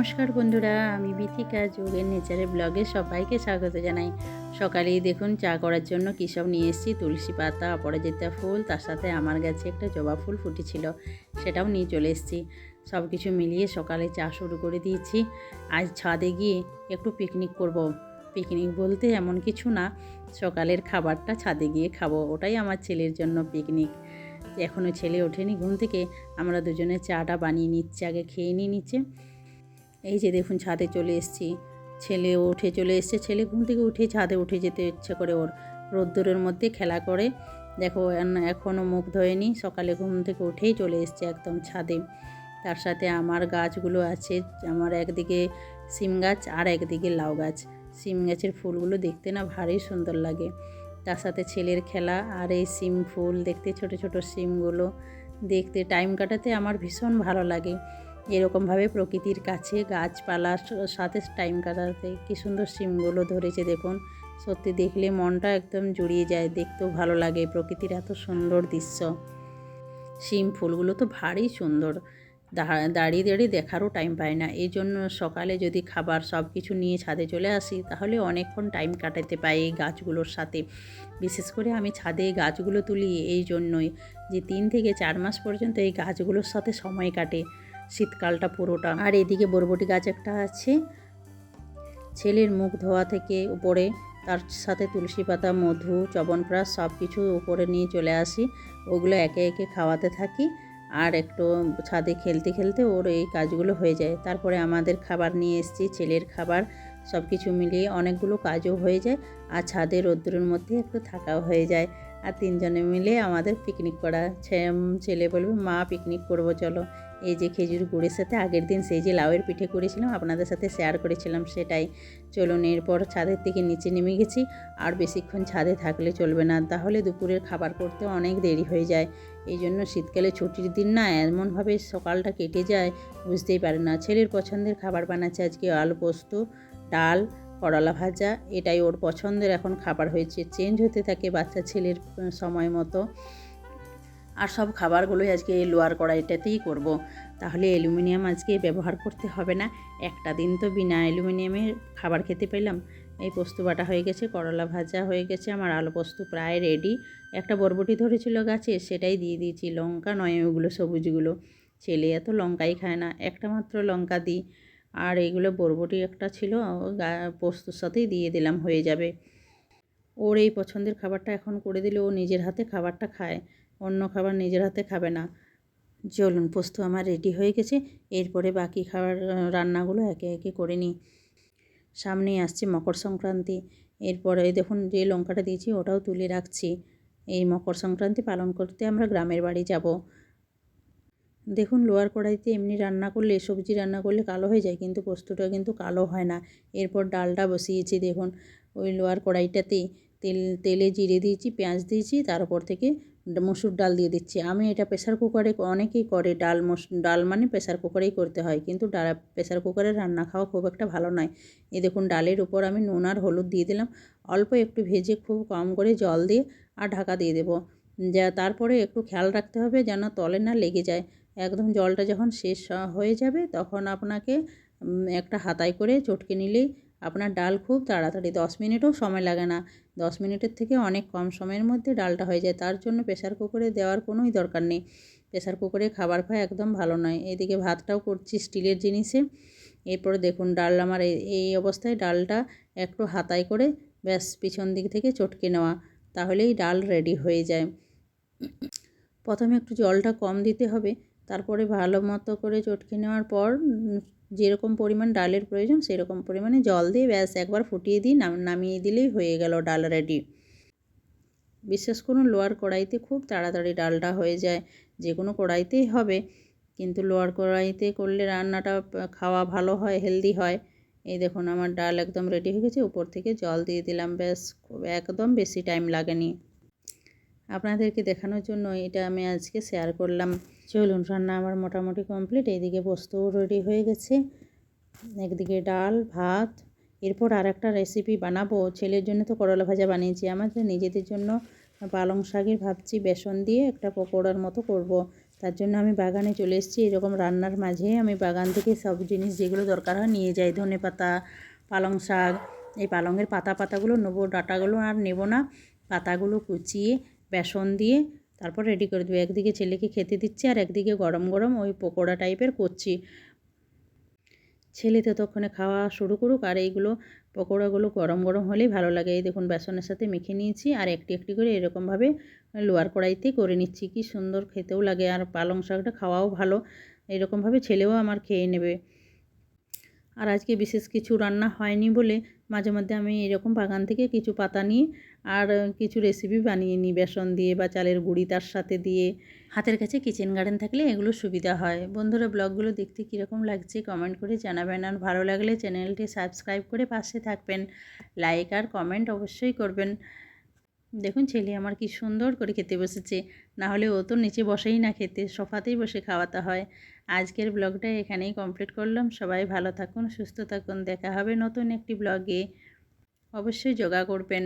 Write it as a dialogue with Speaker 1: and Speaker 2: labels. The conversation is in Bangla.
Speaker 1: নমস্কার বন্ধুরা, আমি বিথিকা যোগের নেচারে ব্লগে সবাইকে স্বাগত জানাই। সকালেই দেখুন চা করার জন্য কী সব নিয়ে এসেছি। তুলসী পাতা, অপরাজিতা ফুল, তার সাথে আমার গাছে একটা জবা ফুল ফুটেছিল, সেটাও নিয়ে চলে এসেছি। সব কিছু মিলিয়ে সকালে চা শুরু করে দিয়েছি। আজ ছাদে গিয়ে একটু পিকনিক করব। পিকনিক বলতে এমন কিছু না, সকালের খাবারটা ছাদে গিয়ে খাবো, ওটাই আমার ছেলের জন্য পিকনিক। এখনও ছেলে ওঠেনি ঘুম থেকে, আমরা দুজনে চাটা বানিয়ে নিচ্ছি, আগে খেয়ে নিয়ে নিচ্ছে। এই যে দেখুন ছাদে চলে এসেছি, ছেলে উঠে চলে এসছে। ছেলে ঘুম থেকে উঠে ছাদে উঠে যেতে ইচ্ছে করে ওর, রোদ্দুরের মধ্যে খেলা করে। দেখো এখনও মুখ ধোয়নি, সকালে ঘুম থেকে উঠেই চলে এসছে একদম ছাদে। তার সাথে আমার গাছগুলো আছে, আমার একদিকে সিম গাছ আর একদিকে লাউ গাছ। সিম গাছের ফুলগুলো দেখতে না ভারী সুন্দর লাগে, তার সাথে ছেলের খেলা আর এই সিম ফুল দেখতে, ছোট ছোট সিমগুলো দেখতে টাইম কাটাতে আমার ভীষণ ভালো লাগে। এরকমভাবে প্রকৃতির কাছে গাছপালার সাথে টাইম কাটাতে কী সুন্দর সিমগুলো ধরেছে দেখুন, সত্যি দেখলে মনটা একদম জুড়িয়ে যায়, দেখতেও ভালো লাগে। প্রকৃতির এত সুন্দর দৃশ্য, সিম ফুলগুলো তো ভারী সুন্দর, দাঁড়িয়ে দাঁড়িয়ে দেখারও টাইম পায় না। এই জন্য সকালে যদি খাবার সব কিছু নিয়ে ছাদে চলে আসি, তাহলে অনেকক্ষণ টাইম কাটাতে পাই এই গাছগুলোর সাথে। বিশেষ করে আমি ছাদে এই গাছগুলো তুলি এই জন্যই যে 3 থেকে 4 মাস পর্যন্ত এই গাছগুলোর সাথে সময় কাটে, শীতকালটা পুরোটা। আর এদিকে বরবটি গাছ একটা আছে, ছেলের মুখ ধোয়া থেকে উপরে, তার সাথে তুলসী পাতা, মধু, চ্যবনপ্রাশ সব কিছু উপরে নিয়ে চলে আসি, ওগুলো একে একে খাওয়াতে থাকি। আর একটু ছাদে খেলতে খেলতে ওর এই কাজগুলো হয়ে যায়। তারপরে আমাদের খাবার নিয়ে এসেছি, ছেলের খাবার, সব কিছু মিলিয়ে অনেকগুলো কাজও হয়ে যায়। আর ছাদে রোদ্দুরের মধ্যে একটু থাকাও হয়ে যায়। আর 3 জনে মিলে আমাদের পিকনিক করা। ছেলে বলবে মা পিকনিক করবো চলো। এই যে খেজুর গুড়ের সাথে আগের দিন সেই যে লাউয়ের পিঠে করেছিলাম, আপনাদের সাথে শেয়ার করেছিলাম, সেটাই। চলুন, এরপর ছাদের থেকে নিচে নেমে গেছি। আর বেশিক্ষণ ছাদে থাকলে চলবে না, তাহলে দুপুরের খাবার করতে অনেক দেরি হয়ে যায়। এই জন্য শীতকালে ছুটির দিন না এমনভাবে সকালটা কেটে যায় বুঝতেই পারে না। ছেলের পছন্দের খাবার বানাচ্ছে আজকে, আলু পোস্ত, ডাল, করলা ভাজা, এটাই ওর পছন্দের এখন খাবার হয়েছে। চেঞ্জ হতে থাকে বাচ্চা ছেলের সময় মতো। আর সব খাবারগুলোই আজকে লোহার কড়াইটাতেই করব, তাহলে অ্যালুমিনিয়াম আজকে ব্যবহার করতে হবে না। একটা দিন তো বিনা অ্যালুমিনিয়ামের খাবার খেতে পেলাম। এই পোস্ত বাটা হয়ে গেছে, করলা ভাজা হয়ে গেছে, আমার আলু পোস্ত প্রায় রেডি। একটা বরবটি ধরেছিল গাছে, সেটাই দিয়ে দিয়েছি। লঙ্কা নয়, ওগুলো সবুজগুলো, ছেলে এত লঙ্কাই খায় না, একটা মাত্র লঙ্কা দিই। আর এইগুলো বরবটি একটা ছিল, পোস্তর সাথেই দিয়ে দিলাম, হয়ে যাবে। ওর এই পছন্দের খাবারটা এখন করে দিলে ও নিজের হাতে খাবারটা খায়, অন্য খাবার নিজের হাতে খাবে না। চলুন, পোস্ত আমার রেডি হয়ে গেছে, এরপরে বাকি খাবার রান্নাগুলো একে একে করে নিই। সামনেই আসছে মকর সংক্রান্তি, এরপরে দেখুন যে লঙ্কাটা দিয়েছি ওটাও তুলে রাখছি। এই মকর সংক্রান্তি পালন করতে আমরা গ্রামের বাড়ি যাব। দেখুন লোহার কড়াইতে এমনি রান্না করলে, সবজি রান্না করলে কালো হয়ে যায়, কিন্তু পোস্তটা কিন্তু কালো হয় না। এরপর ডালটা বসিয়েছি, দেখুন ওই লোহার কড়াইটাতেই তেলে জিরে দিয়েছি, পেঁয়াজ দিয়েছি, তারপর থেকে মসুর ডাল দিয়ে দিচ্ছি। আমি এটা প্রেসার কুকারে, অনেকেই করে ডাল মানে প্রেসার কুকারেই করতে হয়, কিন্তু প্রেসার কুকারে রান্না খাওয়া খুব একটা ভালো নয়। এই দেখুন ডালের উপর আমি নুন আর হলুদ দিয়ে দিলাম, অল্প একটু ভেজে খুব কম করে জল দিয়ে আর ঢাকা দিয়ে দেবো। তারপরে একটু খেয়াল রাখতে হবে যেন তলে না লেগে যায়। একদম জলটা যখন শেষ হয়ে যাবে, তখন আপনাকে একটা হাতায় করে চটকে নিলেই আপনার ডাল খুব তাড়াতাড়ি, 10 মিনিটও সময় লাগে না, 10 মিনিটের থেকে অনেক কম সময়ের মধ্যে ডালটা হয়ে যায়। তার জন্য প্রেসার কুকারে দেওয়ার কোনোই দরকার নেই। প্রেসার কুকারে খাবার খাওয়া একদম ভালো নয়। এদিকে ভাতটাও করছি স্টিলের জিনিসে। এরপরে দেখুন ডাল আমার এই অবস্থায়, ডালটা একটু হাতায় করে ব্যাস পিছন দিক থেকে চটকে নেওয়া, তাহলেই ডাল রেডি হয়ে যায়। প্রথমে একটু জলটা কম দিতে হবে, তারপরে ভালো মতো করে চটকে নেওয়ার পর যেরকম পরিমাণ ডালের প্রয়োজন সেরকম পরিমাণে জল দিয়ে ব্যাস একবার ফুটিয়ে দিয়ে নামিয়ে দিলেই হয়ে গেল ডাল রেডি। বিশেষ করুন লোহার কড়াইতে খুব তাড়াতাড়ি ডালটা হয়ে যায়, যে কোনো কড়াইতেই হবে, কিন্তু লোহার কড়াইতে করলে রান্নাটা খাওয়া ভালো হয়, হেলদি হয়। এই দেখুন আমার ডাল একদম রেডি হয়ে গেছে, উপর থেকে জল দিয়ে দিলাম, ব্যাস একদম বেশি টাইম লাগেনি। আপনাদেরকে দেখানোর জন্য এটা আমি আজকে শেয়ার করলাম। চলুন, রান্না আমার মোটামুটি কমপ্লিট। এইদিকে পোস্তও রেডি হয়ে গেছে, একদিকে ডাল ভাত। এরপর আর একটা রেসিপি বানাবো, ছেলের জন্য তো করলা ভাজা বানিয়েছি, আমাদের নিজেদের জন্য পালং শাকের ভাবছি বেসন দিয়ে একটা পকোড়ার মতো করব। তার জন্য আমি বাগানে চলে এসেছি। এরকম রান্নার মাঝে আমি বাগান থেকে সব জিনিস যেগুলো দরকার হয় নিয়ে যাই। ধনেপাতা, পালং শাক, এই পালংয়ের পাতাগুলো নেবো, ডাঁটাগুলো আর নেব না। পাতাগুলো কুচিয়ে বেসন দিয়ে তারপর রেডি করে দেবো। একদিকে ছেলেকে খেতে দিচ্ছি আর একদিকে গরম গরম ওই পকোড়া টাইপের করছি। ছেলে ততক্ষণে খাওয়া শুরু করুক, আর এইগুলো পকোড়াগুলো গরম গরম হলেই ভালো লাগে। এই দেখুন বেসনের সাথে মেখে নিয়েছি আর একটি একটি করে এরকমভাবে লোয়ার কড়াইতে করে নিচ্ছি। কি সুন্দর খেতেও লাগে, আর পালং শাকটা খাওয়াও ভালো। এরকমভাবে ছেলেও আমার খেয়ে নেবে। আর আজকে বিশেষ কিছু রান্না হয়নি বলে মাঝে মধ্যে আমি এরকম বাগান থেকে কিছু পাতা নিয়ে আর কিছু রেসিপি বানিয়ে নিই বেসন দিয়ে বা চালের গুঁড়ি তার সাথে দিয়ে। হাতের কাছে কিচেন গার্ডেন থাকলে এগুলো সুবিধা হয়। বন্ধুরা, ব্লগগুলো দেখতে কীরকম লাগছে কমেন্ট করে জানাবেন, আর ভালো লাগলে চ্যানেলটি সাবস্ক্রাইব করে পাশে থাকবেন। লাইক আর কমেন্ট অবশ্যই করবেন। দেখুন ছেলে আমার কি সুন্দর করে খেতে বসেছে, না হলে ও তো নিচে বসেই না খেতে, সোফাতেই বসে খাওয়াতে হয়। আজকের ব্লগটা এখানেই কমপ্লিট করলাম। সবাই ভালো থাকুন, সুস্থ থাকুন। দেখা হবে নতুন একটি ব্লগে। অবশ্যই যোগা করবেন।